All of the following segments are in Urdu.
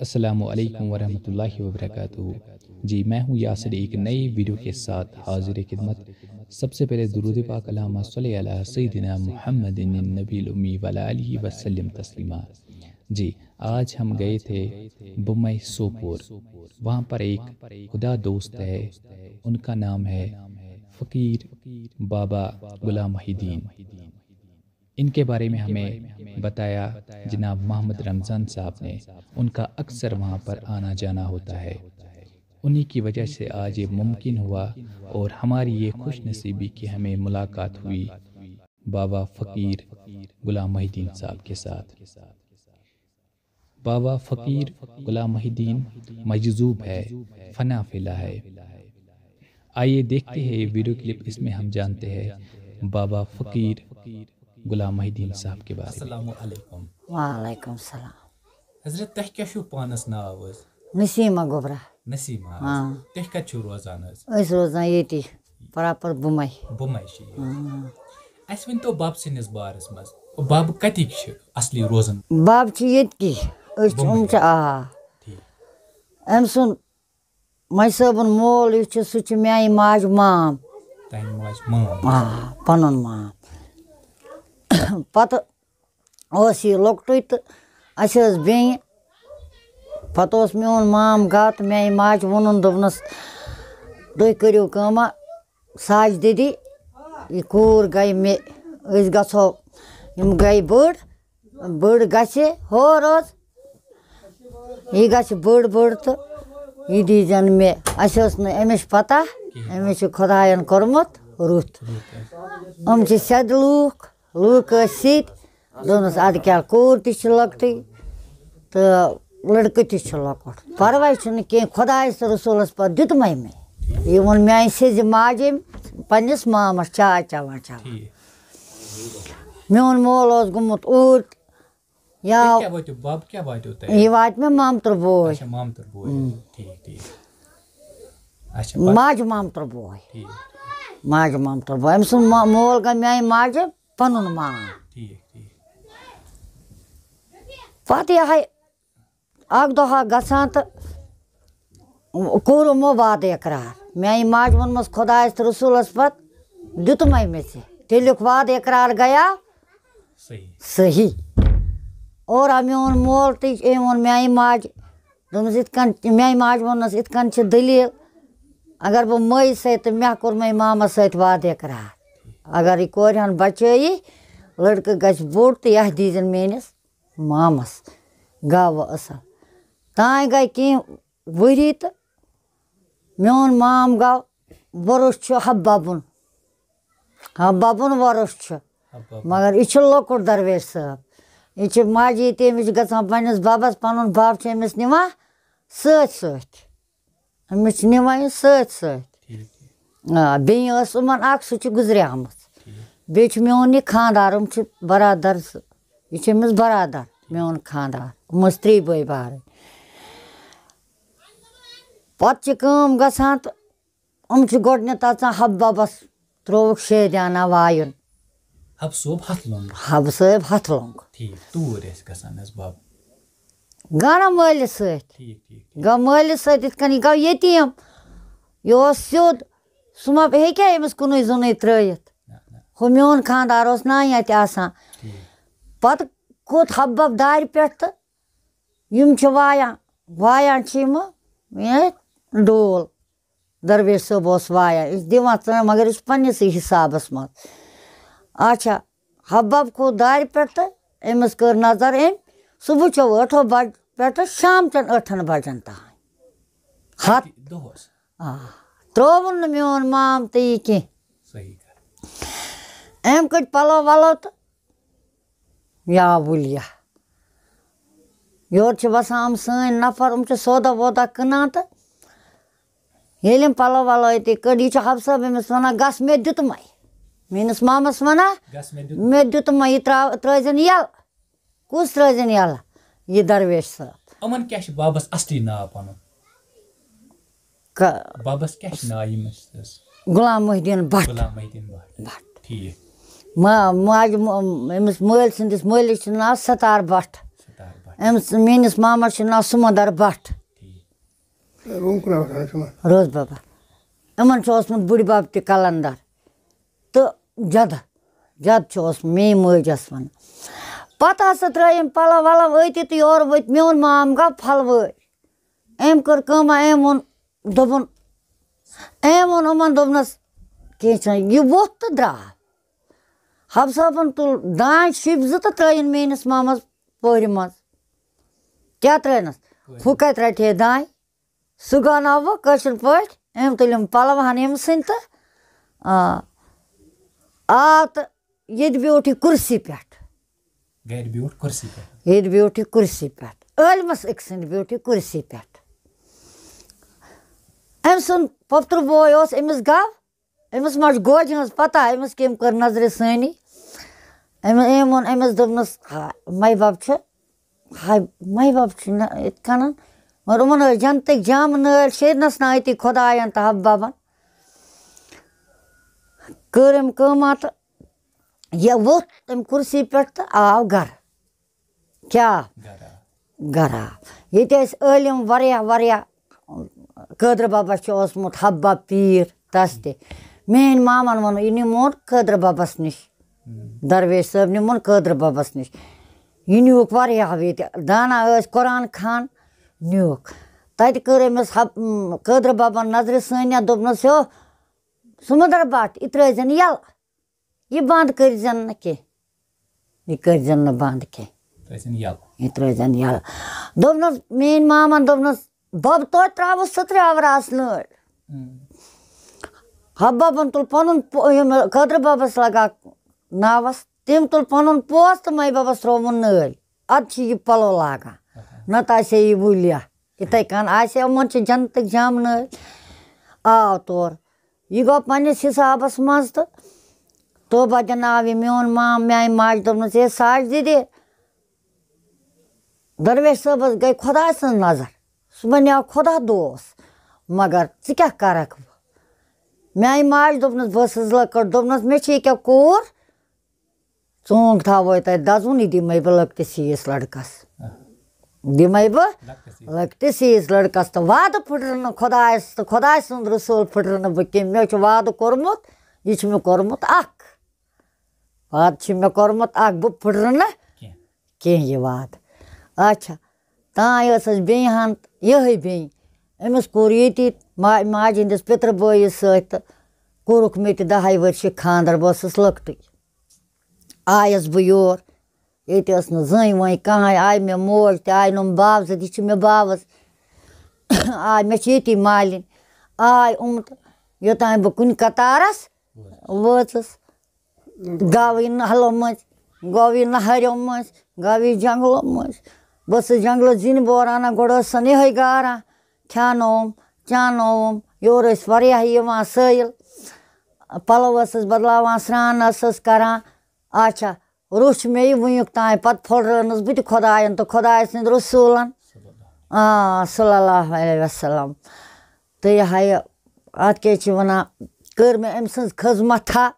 السلام علیکم ورحمۃ اللہ وبرکاتہ۔ جی میں ہوں یاسر، ایک نئی ویڈیو کے ساتھ حاضر خدمت۔ سب سے پہلے درود پاک اللہم صلی علی سیدنا محمد النبی الامی وعلی آلہ وسلم تسلیما۔ جی آج ہم گئے تھے بمئی سوپور، وہاں پر ایک خدا دوست ہے، ان کا نام ہے فقیر بابا غلام محی الدین۔ ان کے بارے میں ہمیں بتایا جناب محمد رمضان صاحب نے، ان کا اکثر وہاں پر آنا جانا ہوتا ہے، انہی کی وجہ سے آج یہ ممکن ہوا اور ہماری یہ خوش نصیبی کہ ہمیں ملاقات ہوئی بابا فقیر غلام محی الدین صاحب کے ساتھ۔ بابا فقیر غلام محی الدین مجذوب ہے، فنا فلا ہے۔ آئیے دیکھتے ہیں ویڈیو کلپ، اس میں ہم جانتے ہیں بابا فقیر غلام محی الدین صاحب کے بارے میں۔ السلام علیکم۔ وعلیکم السلام۔ حضرت تہ کیا چھو پانس ناو حظ؟ نسیمہ گوبرہ۔ نسیمہ حظ۔ ہاں۔ تہ کتہِ چھو روزان حظ؟ أسۍ روزان ییٚتی پراپر بُمے۔ بُمے چھِ ییٚتہِ۔ اَسہِ ؤنۍتو بب سٕنٛدِس بارس منٛز، بب کتِکۍ چھِ اصلی روزان؟ بب چھِ ییٚتکی، أسۍ چھِ یِم چھِ ٹھیٖک۔ أمۍ سُنٛد مجہِ صٲبُن مول یُس چھُ سُہ چھُ میٛانہِ ماجہِ مام۔ تَہنٛدِ ماجہِ مام؟ پنُن مام۔ پتہٕ اوس یہِ لۄکٹُے تہٕ اَسہِ ٲس بیٚنہِ، پتہٕ اوس میون مام گوٚو تہٕ میٛانہِ ماجہِ ووٚنُن دوٚپنَس تُہۍ کٔرِو کٲمہ ساجہِ دِدی، یہِ کوٗر گٔے مےٚ، أسۍ گژھو، یِم گٔے بٔڑ گژھِ ہور حظ، یہِ گژھِ بٔڑ تہٕ یہِ دیٖزٮ۪ن مےٚ۔ اَسہِ ٲس نہٕ أمِس پتہ، أمِس چھُ خۄدایَن کوٚرمُت رُت، یِم چھِ سیٚدِ لوٗکھ ٲسۍ سیٚدۍ، دوٚپنَس اَدٕ کیٛاہ کوٗر تہِ چھِ لۄکٹٕے تہٕ لٔڑکہٕ تہِ چھُ لۄکُٹ، پرواے چھُنہٕ کینٛہہ، خۄدایَس تہٕ رسوٗلَس پتہٕ دیُتمَے مےٚ۔ یہِ ووٚن میٛانہِ سیٚزِ ماجہِ پنٛنِس مامَس چاے چٮ۪وان میون مول اوس گوٚمُت اوٗرۍ، بب کیٛاہ واتیو تۄہہِ؟ یہِ واتہِ مےٚ مامتٕر بوے، مامتٕر بوے۔ ٹھیٖک۔ اچھا ماجہِ مامتٕر بوے، ماجہِ مامتٕر بوے، أمۍ سُنٛد مول گوٚو میٛانہِ ماجہِ پَنُن مام۔ پتہٕ یِہوٚے اَکھ دۄہہ گژھان تہٕ کوٚر یِمو وعدٕ اقرار، میٛانہِ ماجہِ ووٚنمَس خۄدایَس تہٕ رسوٗلَس پتہٕ دیُتمَے مےٚ ژےٚ، تیٚلیُک وعدٕ اقرار گٔیاو صحیح۔ اور آو میون مول تہِ، أمۍ ووٚن میٛانہِ ماجہِ، دوٚپنَس یِتھ کٔنۍ، میٛانہِ ماجہِ ووٚننَس یِتھ کٔنۍ چھِ دٔلیٖل، اگر بہٕ مٔے سۭتۍ تہٕ مےٚ کوٚرمَے مامَس سۭتۍ وعدٕ اقرار، اگر یہِ کورِ ہن بچٲیی لٔڑکہٕ گژھِ بوٚڑ تہٕ یہِ دیٖزٮ۪ن میٛٲنِس مامَس، گوٚو وۄنۍ اَصٕل۔ تانۍ گٔے کینٛہہ ؤری تہٕ میون مام گوٚو وۄرُث چھُ حبابُن وۄرُث چھُ، مگر یہِ چھُ لۄکُٹ درویش صٲب، یہِ چھِ ماجہِ تہِ أمِس چھِ گژھان پنٛنِس بَبَس، پَنُن بَب چھِ أمِس نِوان سۭتۍ، أمِس چھِ نِوان یہِ سۭتۍ۔ بیٚنہِ ٲس یِمَن اَکھ، سُہ چھِ گُزریٛامٕژ، بیٚیہِ چھُ میون یہِ خاندار، یِم چھِ برادر زٕ، یہِ چھِ أمِس برادر میون خاندار، یِم ٲسۍ ترٛےٚ بٲے بارٕنۍ۔ پتہٕ چھِ کٲم گژھان تہٕ یِم چھِ گۄڈٕنٮ۪تھ اژان حبابَس، ترٛووُکھ شٲدیانہ وایُن، حب صٲب حبہٕ صٲب ہَتھ لوٚنٛگ، توٗرۍ ٲسۍ گژھان حظ بب؟ گانا مٲلِس سۭتۍ، گوٚو مٲلِس سۭتۍ یِتھ کٔنۍ یہِ گوٚو یتیٖم، یہِ اوس سیوٚد، سُہ ما ہیٚکہِ ہا أمِس کُنُے زوٚنُے ترٛٲیِتھ، ہُہ میون خاندار اوس نانہِ اَتہِ آسان۔ پتہٕ کھوٚت حباب دارِ پٮ۪ٹھ تہٕ یِم چھِ وایان چھِ یِمہٕ ڈول، درویش صٲب اوس وایان، یہِ چھِ دِوان ژٕ، مگر یہِ چھُ پنٛنِسٕے حِسابَس منٛز۔ اچھا حباب کھوٚت دارِ پٮ۪ٹھ تہٕ أمِس کٔر نظر أمۍ صُبحچو 8 بجہِ پٮ۪ٹھٕ شامچٮ۪ن 8 بجن تام ترٛووُن نہٕ میون مام تہٕ یہِ کینٛہہ، أمۍ کٔڑۍ پَلو وَلو تہٕ یا وُلیا، یورٕ چھِ وَسان یِم سٲنۍ نفر، یِم چھِ سودا وودا کٕنان تہٕ ییٚلہِ یِم پَلو وَلو ییٚتہِ کٔڑۍ، یہِ چھُ حب صٲب أمِس وَنان گژھ مےٚ دیُتمَے، میٛٲنِس مامَس وَنان مےٚ دیُتمَے، یہِ ترٛٲیزٮ۪ن یَلہٕ، کُس ترٛٲیزٮ۪ن یَلہٕ، یہِ درویش صٲب۔ یِمن کیٛاہ چھُ بابس اصلی ناو پنُن؟ بابس کیٛاہ چھُ ناو ییٚمِس؟ غلام محی الدین بٹ۔ ٹھیٖک۔ ماجہِ أمِس مٲلۍ سٕنٛدِس مٲلِس چھُ ناو ستار بٹ۔ أمِس میٛٲنِس مامَس چھُ ناو سُمندر بٹ روز بابا یِمن چھُ اوسمُت بٕڈِ بب تہِ کلندر تہٕ جد چھُ اوسمُت میٛٲنۍ مٲج ٲس وَنان پتہٕ ہسا ترٛٲے أمۍ پلو ولو أتی تہٕ یورٕ ؤتھۍ میون مام گوٚو پھلوٲرۍ أمۍ کٔر کٲمہ أمۍ ووٚن دوٚپُن أمۍ ووٚن یِمن دوٚپنس کینٛہہ چھُنہٕ یہِ ووٚتھ تہٕ درٛاو حب صٲبن تُل دانہِ شِپۍ 2 تہٕ ترٛٲیِن میٛٲنِس مامس پورِ منٛز کیٛاہ ترٛٲینس ہُہ کتہِ رٹہِ ہے دانہِ سُہ گوناو بہٕ کٲشِر پٲٹھۍ أمۍ تُلِم پلوہن أمۍ سٕنٛدۍ تہٕ آو تہٕ ییٚتہِ بیوٗٹھ یہِ کُرسی پٮ۪ٹھ گرِ بیوٗٹھ کُرسی پٮ۪ٹھ ییٚتہِ بیوٗٹھ یہِ کُرسی پٮ۪ٹھ عٲلمس أکۍ سٕنٛدِ بیوٗٹھ یہِ کُرسی پٮ۪ٹھ أمۍ سُنٛد پۄپتُر بوے اوس أمِس گو أمِس ما چھِ گوجہِ ہٕنٛز پتہ أمِس کٔمۍ کٔر نظرِ سٲنی أمۍ ووٚن أمِس دوٚپنس ماے بب چھُ ہاے ماے بب چھُ نہ یِتھ کٔنن مگر یِمن ٲسۍ جنتٕکۍ جامہٕ نٲلۍ شیرنس نا أتی خۄداین تہٕ حب ببن کٔر أمۍ کٲمہ تہٕ یہِ ووٚتھ تَمہِ کُرسی پٮ۪ٹھ تہٕ آو گرٕ کیٛاہ گرٕ آو ییٚتہِ ٲسۍ عٲلِم واریاہ قٲدر ببس چھُ اوسمُت حب بب پیٖر تس تہِ میٛٲنۍ مامن ووٚن یہِ نِمون قٲدر ببس نِش درویش صٲب نِمون قٲدر ببس نِش یہِ نیوٗکھ واریاہ ییٚتہِ دانا ٲسۍ قۄران خان نیوٗکھ تتہِ کٔر أمِس قٲدر ببن نظرِ سٲنیہ دوٚپنس ہیو سُمندر بٹ یہِ ترٛٲیزٮ۪ن یَلہٕ یہِ بنٛد کٔرۍزٮ۪ن نہٕ کینٛہہ یہِ کٔرۍزٮ۪ن نہٕ بنٛد کینٛہہ یہِ ترٛٲیزٮ۪ن یَلہٕ دوٚپنس میٛٲنۍ مامن دوٚپنس بب توتہِ ترٛاوُس 3 ؤراس نٲلۍ حب ببن تُل پنُن یِم قٲدر ببس لگا ناوس تٔمۍ تُل پنُن پوس تہٕ ماے ببس ترٛووُن نٲلۍ ادٕ چھِ یہِ پلو لاگان نتہٕ آسہِ ہے یہِ وُلیا یِتھے کٔنۍ آسہِ ہے یِمن چھِ جنتٕکۍ جامہٕ نٲلۍ آو تورٕ یہِ گوٚو پننِس حسابس منٛز تہٕ توبہ دِناو یہِ میون مام میانہِ ماجہِ دوٚپنس ہے ساجدِ درویش صٲبس گٔے خۄداے سٕنٛز نظر سُہ بنیو خۄدا دوس مگر ژٕ کیٛاہ کرکھ بہٕ میانہِ ماجہِ دوٚپنس بہٕ ٲسٕس لٔکٕر دوٚپنس مےٚ چھِ ییٚکیٛاہ کوٗر ژوٗنٛٹھ تھاوے تتہِ دزوُن یہِ دِمے بہٕ لۄکٹِس ہِوِس لڑکس دِمے بہٕ لۄکٹِس ہِوِس لڑکس تہٕ وعدٕ پھٕٹرٕ نہٕ خۄدایس تہٕ خۄداے سُنٛد رسوٗل پھٕٹرٕ نہٕ بہٕ کیٚنٛہہ مےٚ چھُ وعدٕ کوٚرمُت یہِ چھُ مےٚ کوٚرمُت اکھ وعدٕ چھُ مےٚ کوٚرمُت اکھ بہٕ پھٕٹرٕ نہٕ کیٚنٛہہ یہِ وعدٕ اچھا تانۍ ٲس اَسہِ بیٚنہِ ہن یِہے بیٚنہِ أمِس کوٚر ییٚتی ماجہِ ہِنٛدِس پِترٕ بٲیِس سۭتۍ تہٕ کوٚرُکھ مےٚ تہِ 10 ؤرشہِ خانٛدر بہٕ ٲسٕس لۄکٹٕے آیس بہٕ یور ییٚتہِ ٲس نہٕ زٔنۍ ؤنۍ کٕہٕنۍ آیہِ مےٚ موج تہِ آیہِ نۄم باوزٕ یہِ چھِ مےٚ باوٕز آے مےٚ چھِ ییٚتی مالِنۍ آے تہٕ یوٚتانۍ بہٕ کُنہِ قطارس وٲژٕس گوٚو یہِ نہلو مٔنٛزۍ گوٚو یہِ نہرٮ۪و مٔنٛزۍ گوٚو یہِ جنٛگلو مٔنٛزۍ بہٕ ٲسٕس جنٛگلہٕ زِنہِ بور انان گۄڈٕ ٲسن یِہے گاران کھیٛانووُم چانووُم یورٕ ٲسۍ واریاہ یِوان سٲیِل پلو ٲسٕس بدلاوان سرٛان ٲسٕس کران اچھا روٚچھ مےٚ یہِ وٕنیُک تانۍ پتہٕ پھٕٹرٲونَس بہٕ تہِ خۄداین تہٕ خۄداے سٕنٛدۍ رسوٗلن صلی اللہ علیہ وسلم تہٕ یہِ ہا یہِ اتھ کیٛاہ چھِ ونان کٔر مےٚ أمۍ سٕنٛز خٔذمَتھا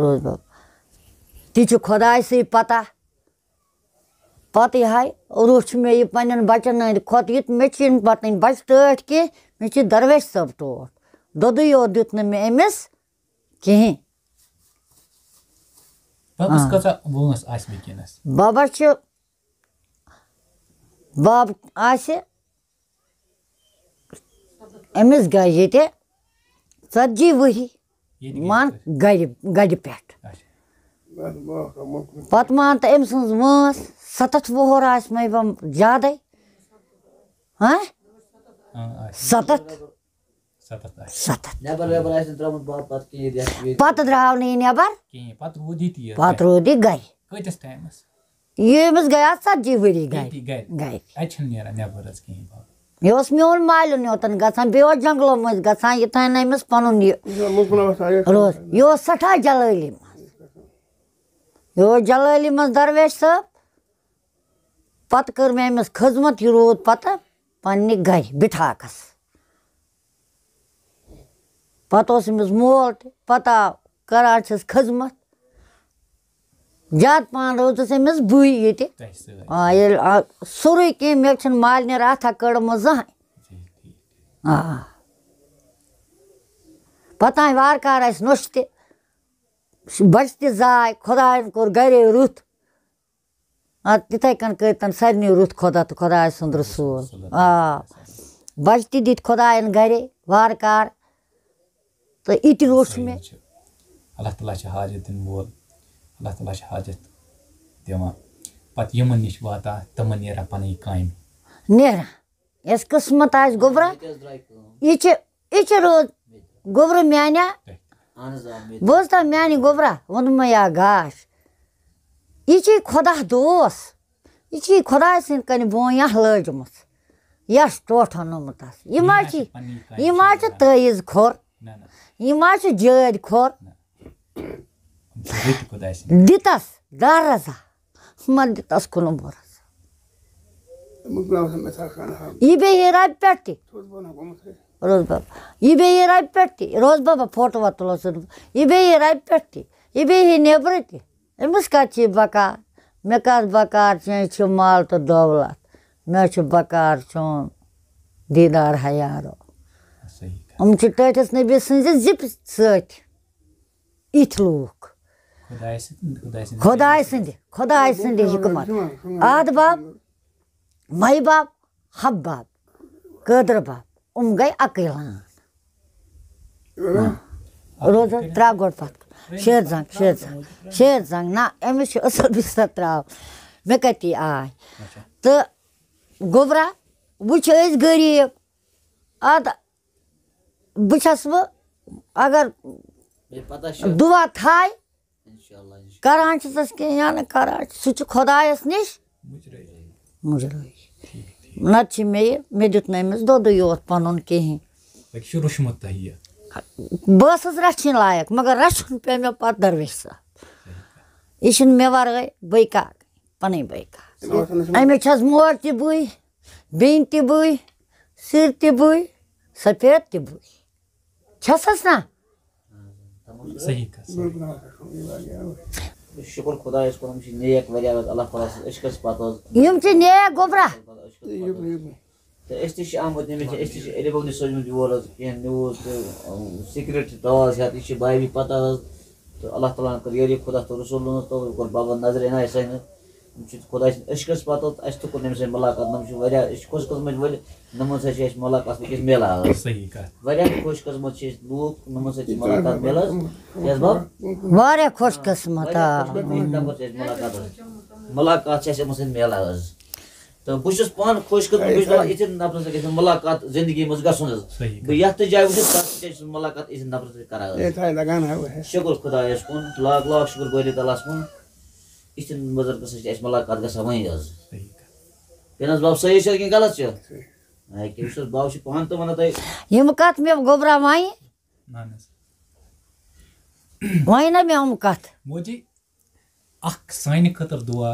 روز بب تہِ چھُ خۄداے سٕے پتہ پتہٕ یہِ ہا روٚچھ مےٚ یہِ پننٮ۪ن بچن ہٕنٛدۍ کھۄتہٕ یہِ مےٚ چھِنہٕ پتہٕ بچہٕ ٹٲٹھۍ کینٛہہ مےٚ چھِ درویش صٲب ٹوٹھ دۄدٕے یوت دیُت نہٕ مےٚ أمِس کِہیٖنۍ ببس چھِ بب آسہِ أمِس گٔے ییٚتہِ 40 ؤری مان گرِ پٮ۪ٹھ پتہٕ مان تہٕ أمۍ سٕنٛز وٲنٛس 7 وُہُر آسہِ مے بم زیادَے 7 پتہٕ درٛاو نہٕ یہِ نٮ۪بر پتہٕ روٗد یہِ گرِ یہِ أمِس گٔے آز 40 ؤری گرِ یہِ اوس میون مالیُن یوتن گژھان بیٚیہِ اوس جنٛگلو مٔنٛزۍ گژھان یہِ تھاے نہٕ أمِس پنُن یہِ روز یہِ اوس سٮ۪ٹھاہ جلٲلی منٛز یہِ اوس جلٲلی منٛز درویش صٲب پتہٕ کٔر مےٚ أمِس خٔذمت یہِ روٗد پتہٕ پننہِ گرِ بِٹھاکس پتہٕ اوس أمِس مول تہِ پتہٕ آو کران چھِس خٔذمت زیادٕ پَہَن روٗزٕس أمِس بٕے ییٚتہِ تۄہہِ سۭتۍ ییٚلہِ سورُے کینٛہہ مےٚ چھِنہٕ مالنہِ راتھا کٔڑمٕژ زٕہٕنۍ پَتہٕ آے وارٕ کارٕ اَسہِ نۄشہِ تہِ بَچہِ تہِ زاے خۄدایَن کوٚر گَرے رُت اَدٕ تِتھَے کٔنۍ کٔرۍ تَن سارنٕے رُت خۄدا تہٕ خۄداے سُنٛد رسوٗل بَچہِ تہِ دِتۍ خۄدایَن گَرے وارٕ کارٕ تہٕ یہِ تہِ روٚچھ مےٚ اللہ تعالیٰ چھِ حاجت دِنہٕ وول اللہ تعالیٰ چھِ حاجت دِوان پَتہٕ یِمَن نِش واتان تِمَن نیران پَنٕنۍ کامہِ نیران یۄس قٕسمَت آسہِ گوٚبرا یہِ چھِ روز گوٚبرٕ میٛانیٛا بوٗزتا میٛانہِ گوٚبرا ووٚنمَے یا گاش یہِ چھے خۄدا دوس یہِ چھے خۄداے سٕنٛدۍ کَنہِ بونٛیَہ لٲجمٕژ یَس ٹوٹھ اوٚنمُتَس یہِ ما چھِ تٲیٖز کھوٚر یہِ ما چھُ جٲدۍ کھوٚر دِتَس دَہ رَزا مہ دِتَس کُنہٕ بُرَس یہِ بیٚیہِ رَبہِ پٮ۪ٹھ تہِ روز بابا یہِ بیٚیہِ رَبہِ پٮ۪ٹھ تہِ روز بابا فوٹوٗوا تُلو سُہ یہِ بیٚیہِ رَبہِ پٮ۪ٹھ تہِ یہِ بیٚیہِ نٮ۪برٕ تہِ أمِس کَتہِ چھِ بَکار مےٚ کَتھ بَکار چٲنۍ چھِ مال تہٕ دولت مےٚ چھُ بَکار چون دیٖدار حیارو یِم چھِ ٹٲٹھِس نبی سٕنٛزِ زِپہِ سۭتۍ یِتھۍ لوٗکھ خۄداے سٕنٛدِ حِکمت آد باب مَے باب حب باب قٲدر باب یِم گٔے اَکٕے لان روز حظ ترٛاو گۄڈٕ پَتھ کُن شیٖر زنٛگ نہ أمِس چھِ اَصٕل بِستر ترٛاو مےٚ کَتی آے تہٕ گوٚبرا وٕچھ أسۍ غریٖب اَدٕ بہٕ چھَس وٕ اگر دُعا تھایہِ کَران چھِسَس کینٛہہ یا نہٕ کَران سُہ چھُ خۄدایَس نِش مُجرٲیی نَتہٕ چھِ مےٚ دیُت نہٕ أمِس دۄدٕے یوت پَنُن کِہیٖنۍ بہٕ ٲسٕس رَچھِنۍ لایق مگر رَچھُن پیوٚو مےٚ پَتہٕ درویش صٲب یہِ چھُنہٕ مےٚ وَرٲے بٔے کاک پَنٕنۍ بٔے کاک أمِس چھَس موج تہِ بٕے بیٚنہِ تہِ بٕے سِر تہِ بٕے سفید تہِ بٕے چھَسَس نہ یِم چھِ نیک گوٚبرا تہٕ أسۍ تہِ چھِ آمٕتۍ أسۍ تہِ چھِ ایٚلہِ بَبنہِ سوٗزمٕتۍ یور حظ کینٛہہ نِوٕز تہٕ سِکرِٹ ٹاس ہٮ۪تھ یہِ چھِ بایبی پَتہ حظ تہٕ اللہ تعالیٰ ہَن کٔر یٲری خۄدا تہٕ رسوٗلن تہٕ کوٚر بابا نظرِ عنایت سانہِ یِم چھِ خۄداے سٕنٛدۍ عشقَس پَتہٕ اَسہِ تہِ کوٚر أمِس سۭتۍ مُلاقات نۄم چھِ واریاہ أسۍ چھِ خۄش قٕسمٕتۍ وٲلۍ نۄمَن سۭتۍ چھِ اَسہِ مُلاقات وٕنکٮ۪س میلان حظ واریاہ خۄش قٕسمت چھِ أسۍ لوٗکھ نۄمَن سۭتۍ چھِ مُلاقات میلان حظ حظ باب واریاہ خۄش قٕسمت نمبر چھِ اَسہِ مُلاقات حظ مُلاقات چھِ اَسہِ یِمن سۭتۍ میلان حظ تہٕ بہٕ چھُس پانہٕ خۄش قٕسمت بہٕ چھُس دَپان یِتھٮ۪ن نفرَن سۭتۍ گژھِ مےٚ مُلاقات زندگی منٛز گژھُن حظ بہٕ یَتھ تہِ جایہِ وٕچھِ تَتھ تہِ چھُس مُلاقات یِتھٮ۪ن نفرَن سۭتۍ کران حظ شُکُر خۄدایَس کُن لاکھ لاکھ شُکُر بٲری تعالیٰ ہَس کُن یِتھٮ۪ن بُزرگَن سۭتۍ چھِ اَسہِ مُلاقات گژھان وۄنۍ حظ کِنہٕ حظ باب صحیح چھا کِنہٕ غلط چھُ کہِ وٕچھ حظ باب چھُ پانہٕ تہِ وَنان تۄہہِ یِم کَتھ مےٚ گوٚبرا وۄنۍ نہ مےٚ یِم کَتھ موجی اکھ سانہِ خٲطرٕ دُعا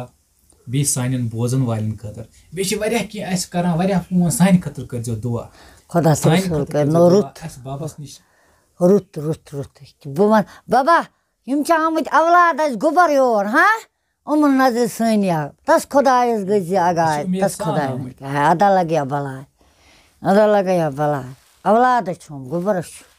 بیٚیہِ سانٮ۪ن بوزن والٮ۪ن خٲطرٕ بیٚیہِ چھِ واریاہ کینٛہہ اَسہِ کران واریاہ فون سانہِ خٲطرٕ کٔرۍزیو دُعا خۄدا صٲب کَرنو رُت اَسہِ بابس نِش رُت رُت رُت بہٕ وَنہٕ بابا یِم چھِ آمٕتۍ اولاد اَسہِ گوٚبر یور یِمن نظرِ سٲنۍ آو تَس خۄدایَس گٔژھۍ زِ اگاے تَس خۄداے ادا لگیا بلاے ادا لگیا بلاے اولادَس چھُم گوٚبرَس چھُ